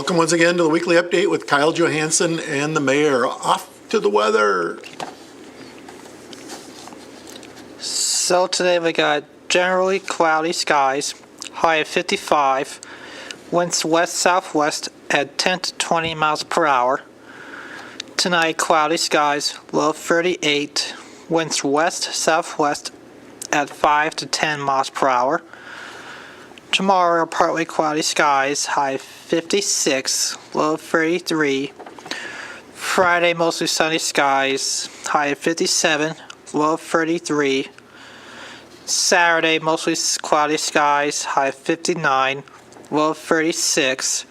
Welcome once again to the weekly update with Kyle Johansson and the mayor. Off to the weather. So today we got generally cloudy skies, high of 55, winds west-southwest at 10 to 20 miles per hour. Tonight, cloudy skies, low of 38, winds west-southwest at 5 to 10 miles per hour. Tomorrow, partly cloudy skies, high of 56, low of 33. Friday, mostly sunny skies, high of 57, low of 33. Saturday, mostly cloudy skies, high of 59, low of 36.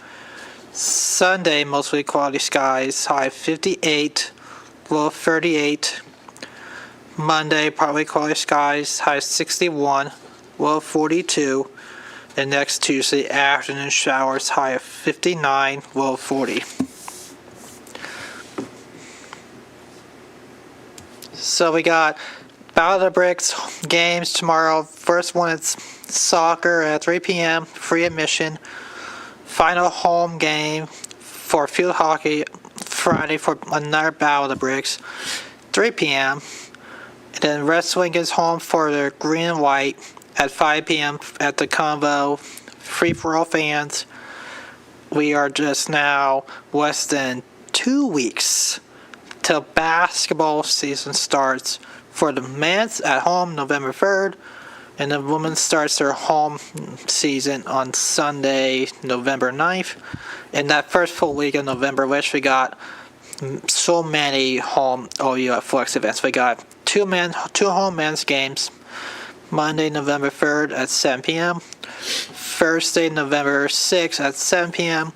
Sunday, mostly cloudy skies, high of 58, low of 38. Monday, partly cloudy skies, high of 61, low of 42. And next Tuesday, afternoon showers, high of 59, low of 40. So we got Battle of the Bricks games tomorrow. First one is soccer at 3 p.m., free admission. Final home game for field hockey Friday for another Battle of the Bricks, 3 p.m. And then wrestling is home for the green and white at 5 p.m. at the Convo. Free for all fans. We are just now less than 2 weeks till basketball season starts. For the men's at home November 3rd, and the women starts their home season on Sunday, November 9th. And that first full week of November, which we got so many home OU Flex events. We got two home men's games, Monday, November 3rd at 7 p.m., Thursday, November 6th at 7 p.m.,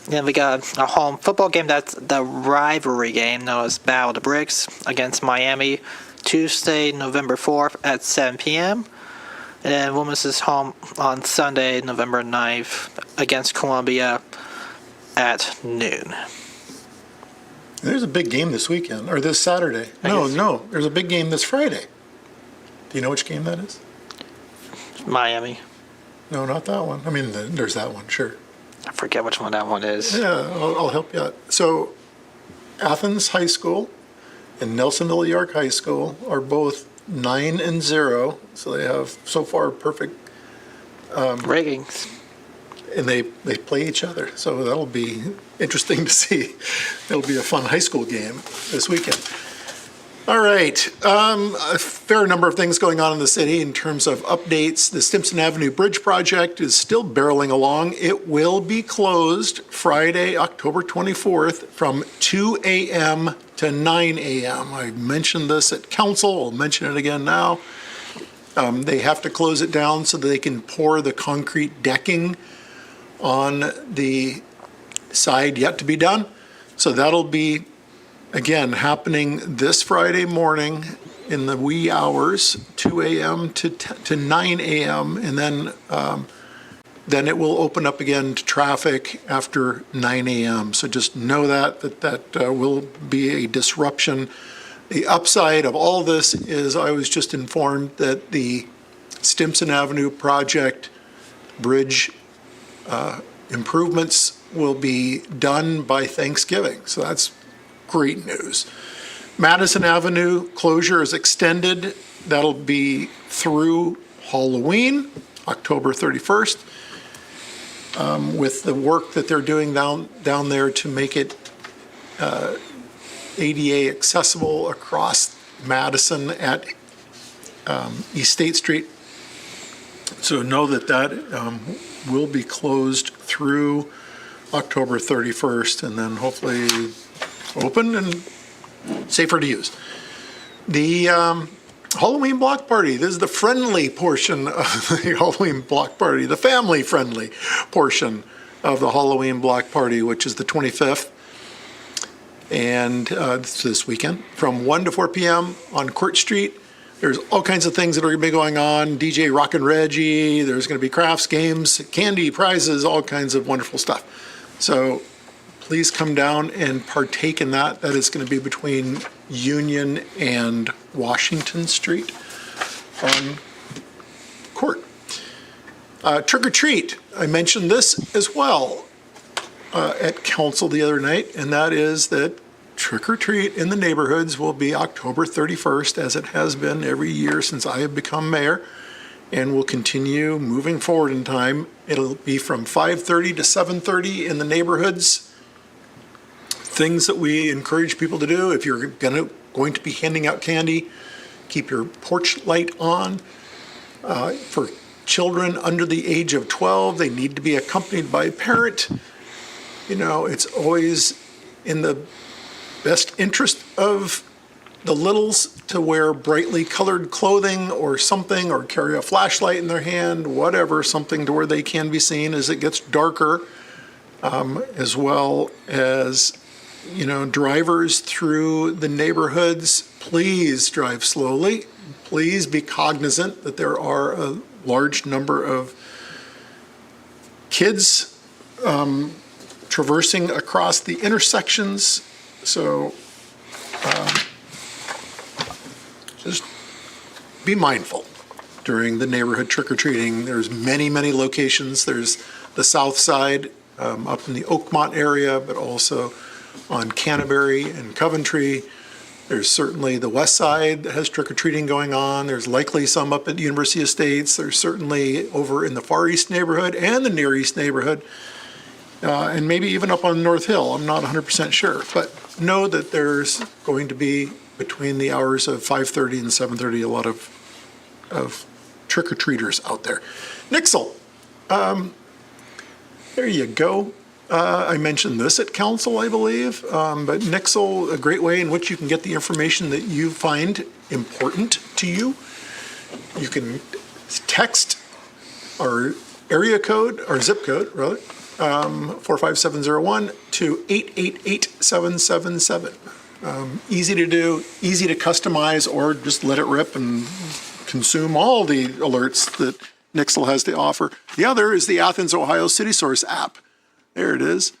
then we got a home football game, that's the rivalry game known as Battle of the Bricks against Miami, Tuesday, November 4th at 7 p.m., and then women's is home on Sunday, November 9th against Columbia at noon. There's a big game this weekend, or this Saturday. No, there's a big game this Friday. Do you know which game that is? Miami. No, not that one. I mean, there's that one, sure. I forget which one that one is. Yeah, I'll help you out. So, Athens High School and Nelsonville York High School are both 9-0, so they have so far perfect ratings. And they play each other, so that'll be interesting to see. It'll be a fun high school game this weekend. All right, a fair number of things going on in the city in terms of updates. The Stimson Avenue Bridge project is still barreling along. It will be closed Friday, October 24th from 2 a.m. to 9 a.m. I mentioned this at council. I'll mention it again now. They have to close it down so that they can pour the concrete decking on the side yet to be done. So that'll be, again, happening this Friday morning in the wee hours, 2 a.m. to 9 a.m., and then it will open up again to traffic after 9 a.m. So just know that will be a disruption. The upside of all this is I was just informed that the Stimson Avenue project bridge improvements will be done by Thanksgiving. So that's great news. Madison Avenue closure is extended. That'll be through Halloween, October 31st, with the work that they're doing down there to make it ADA accessible across Madison at East State Street. So know that will be closed through October 31st, and then hopefully open and safer to use. The Halloween block party, this is the friendly portion of the Halloween block party, the family-friendly portion of the Halloween block party, which is the 25th. And it's this weekend from 1 to 4 p.m. on Court Street. There's all kinds of things that are going to be going on. DJ Rockin' Reggie, there's going to be crafts, games, candy, prizes, all kinds of wonderful stuff. So please come down and partake in that. That is going to be between Union and Washington Street on Court. Trick or treat, I mentioned this as well. at council the other night, and that is that trick or treat in the neighborhoods will be October 31st, as it has been every year since I have become mayor, and will continue moving forward in time. It'll be from 5:30 to 7:30 in the neighborhoods. Things that we encourage people to do: if you're going to be handing out candy, keep your porch light on. For children under the age of 12, they need to be accompanied by a parent. You know, it's always in the best interest of the littles to wear brightly colored clothing or something, or carry a flashlight in their hand, whatever, something to where they can be seen as it gets darker, as well as, you know, drivers through the neighborhoods, please drive slowly. Please be cognizant that there are a large number of kids traversing across the intersections. So just be mindful during the neighborhood trick-or-treating. There's many, many locations. There's the south side up in the Oakmont area, but also on Canterbury and Coventry. There's certainly the west side that has trick-or-treating going on. There's likely some up at University Estates. There's certainly over in the Far East neighborhood and the Near East neighborhood, and maybe even up on North Hill. I'm not 100% sure, but know that there's going to be, between the hours of 5:30 and 7:30, a lot of trick-or-treaters out there. Nixle, there you go. I mentioned this at council, I believe, but Nixle, a great way in which you can get the information that you find important to you. You can text our area code, or zip code, rather, 45701 to 888777. Easy to do, easy to customize, or just let it rip and consume all the alerts that Nixle has to offer. The other is the Athens, Ohio City Source app. There it is.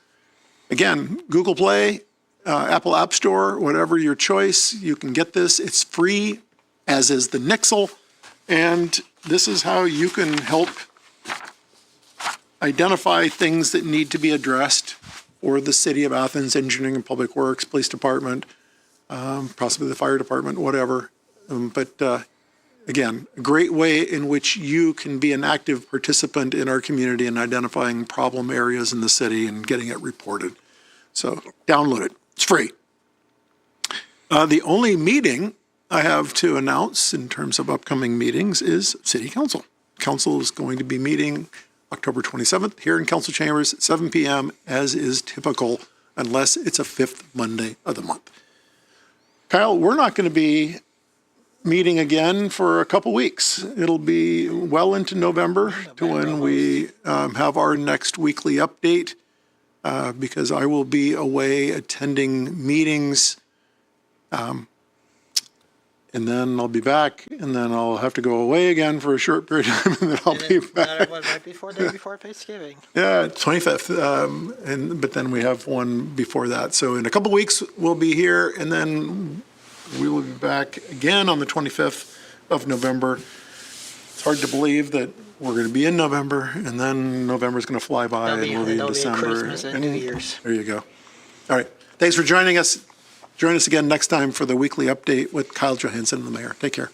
Again, Google Play, Apple App Store, whatever your choice, you can get this. It's free, as is the Nixle. And this is how you can help identify things that need to be addressed for the City of Athens, Engineering and Public Works, Police Department, possibly the Fire Department, whatever. Again, a great way in which you can be an active participant in our community in identifying problem areas in the city and getting it reported. So download it. It's free. The only meeting I have to announce in terms of upcoming meetings is City Council. Council is going to be meeting October 27th here in Council Chambers at 7 p.m., as is typical, unless it's a fifth Monday of the month. Kyle, we're not going to be meeting again for a couple weeks. It'll be well into November to when we have our next weekly update, because I will be away attending meetings, and then I'll be back, and then I'll have to go away again for a short period of time, and then I'll be back. Right before Thanksgiving. Yeah, 25th, but then we have one before that. So in a couple weeks, we'll be here, and then we will be back again on the 25th of November. It's hard to believe that we're going to be in November, and then November's going to fly by, and we'll be in December. Christmas and New Year's. There you go. All right. Thanks for joining us. Join us again next time for the weekly update with Kyle Johansson, the mayor. Take care.